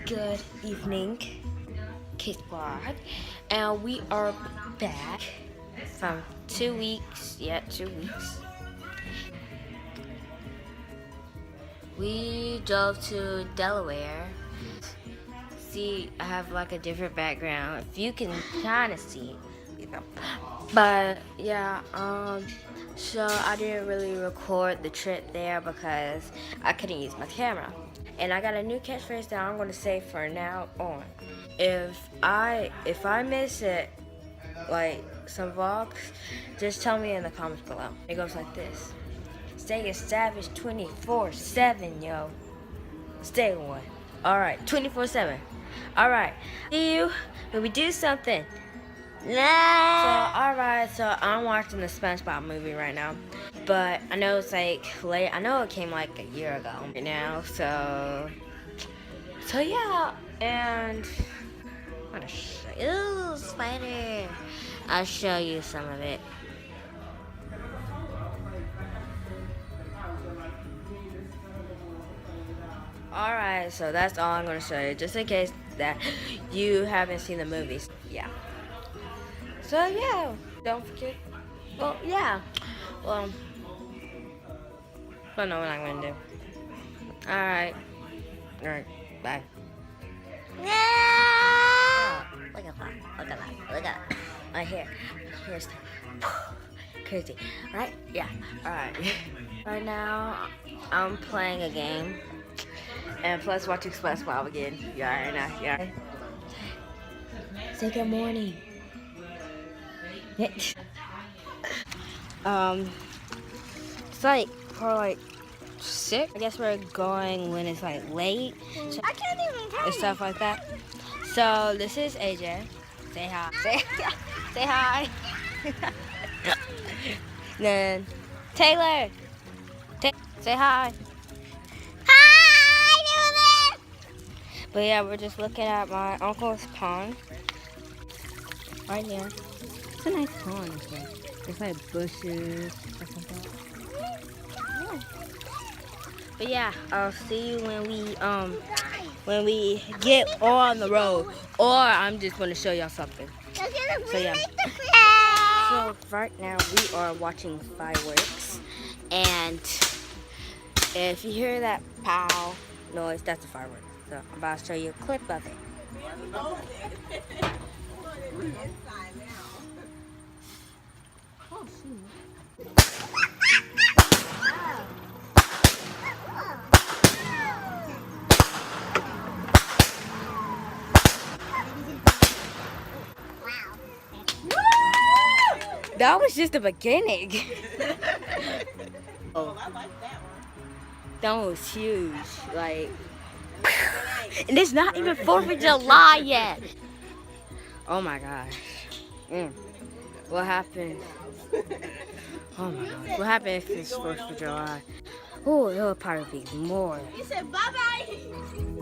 Good evening, K-Squad, and we are back from 2 weeks. Yeah, 2 weeks. We drove to Delaware. See, I have like a different background. If you can kind of see it, you know. But yeah, so I didn't really record the trip there because I couldn't use my camera. And I got a new catchphrase that I'm gonna say for now on. If I miss it, like some vlogs, just tell me in the comments below. It goes like this: stay savage 24/7, yo. Stay one. All right, 24/7. All right. See you when we do something. So I'm watching the SpongeBob movie right now, but I know it's like late. I know it came like a year ago right now. So yeah, and I'm gonna show you. Ooh, spider! I'll show you some of it. Alright, so that's all I'm gonna show you, just in case that you haven't seen the movies. Yeah. So yeah, don't forget. Well, yeah. Well, I don't know what I'm gonna do. Alright. Alright. Bye. Oh, look at that. Look at that. Look at that. Right here. Here's crazy. Right? Yeah. Alright. Right now, I'm playing a game. And plus watching SpongeBob again. Yeah, right now. Yeah. Say good morning. It's like probably like 6. I guess we're going when it's like late. So, I can't even tell and stuff like that. So this is AJ. Say hi. Say hi. Then Taylor. Say hi. Hi, But yeah, we're just looking at my uncle's pond. Right here. It's a nice pond. There's like bushes, stuff like that. Yeah. But yeah, I'll see you when we get on the road. Or I'm just gonna show y'all something. So yeah. So right now we are watching fireworks, and if you hear that pow noise, that's a firework. So I'm about to show you a clip of it. Oh, shoot. That was just the beginning. Oh, that one was huge. Like, and it's not even 4th of July yet. Oh my gosh. What happened? Oh my gosh. What happened if it's 4th of July? Oh, it'll probably be more. You said bye-bye.